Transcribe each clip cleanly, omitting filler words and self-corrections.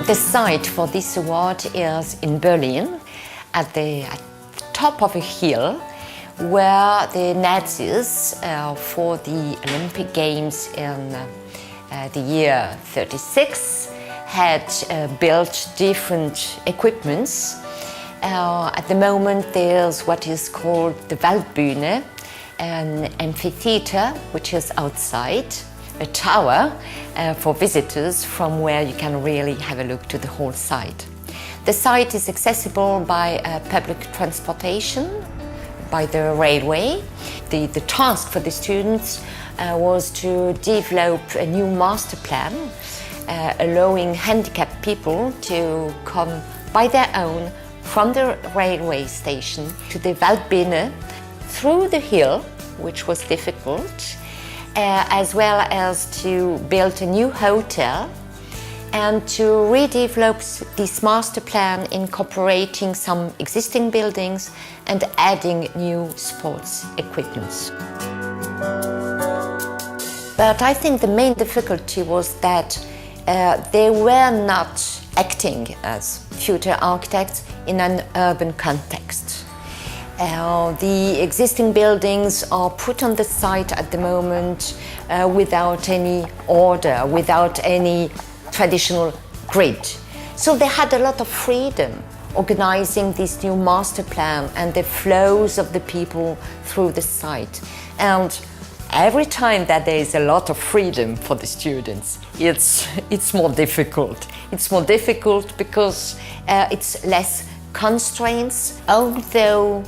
The site for this award is in Berlin, at the top of a hill, where the Nazis, for the Olympic Games in the year 36, had built different equipments. At the moment there's what is called the Waldbühne, an amphitheater which is outside, a tower for visitors from where you can really have a look to the whole site. The site is accessible by public transportation, by the railway. The task for the students was to develop a new master plan allowing handicapped people to come by their own from the railway station to the Waldbühne through the hill, which was difficult, as well as to build a new hotel and to redevelop this master plan, incorporating some existing buildings and adding new sports equipment. But I think the main difficulty was that they were not acting as future architects in an urban context. The existing buildings are put on the site at the moment without any order, without any traditional grid. So they had a lot of freedom organizing this new master plan and the flows of the people through the site. And every time that there is a lot of freedom for the students, it's more difficult. It's more difficult because it's less constraints. Although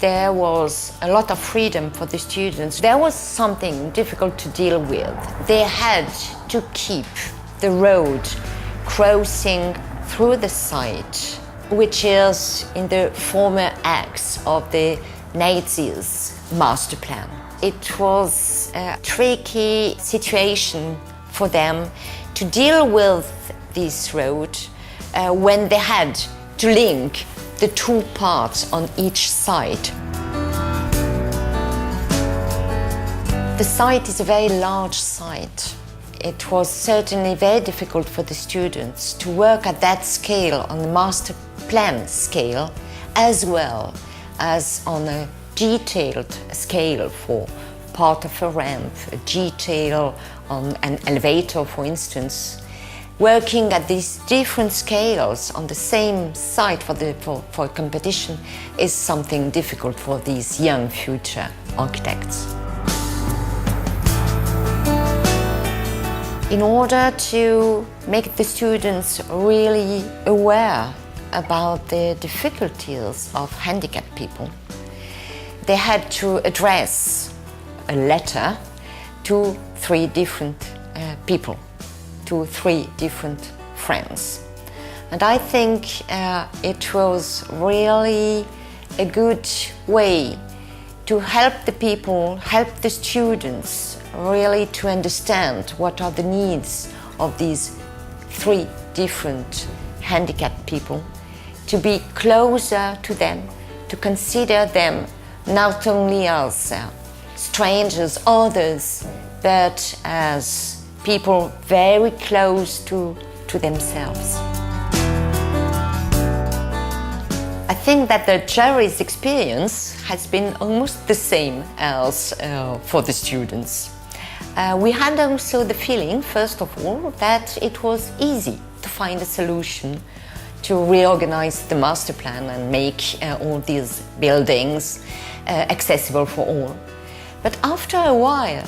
there was a lot of freedom for the students, there was something difficult to deal with. They had to keep the road crossing through the site, which is in the former acts of the Nazis' master plan. It was a tricky situation for them to deal with this road when they had to link the two parts on each side. The site is a very large site. It was certainly very difficult for the students to work at that scale, on the master plan scale, as well as on a detailed scale for part of a ramp, a detail on an elevator, for instance. Working at these different scales on the same site for a competition is something difficult for these young future architects. In order to make the students really aware about the difficulties of handicapped people, they had to address a letter to 3 different people, to 3 different friends. And I think it was really a good way to help the people, help the students really to understand what are the needs of these 3 different handicapped people, to be closer to them, to consider them not only as strangers, others, but as people very close to themselves. I think that the jury's experience has been almost the same as for the students. We had also the feeling, first of all, that it was easy to find a solution to reorganize the master plan and make all these buildings accessible for all. But after a while,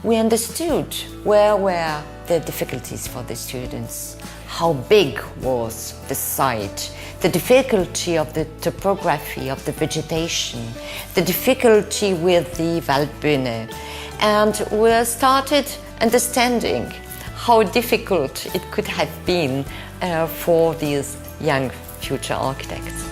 we understood where were the difficulties for the students, how big was the site, the difficulty of the topography of the vegetation, the difficulty with the Waldbühne, and we started understanding how difficult it could have been for these young future architects.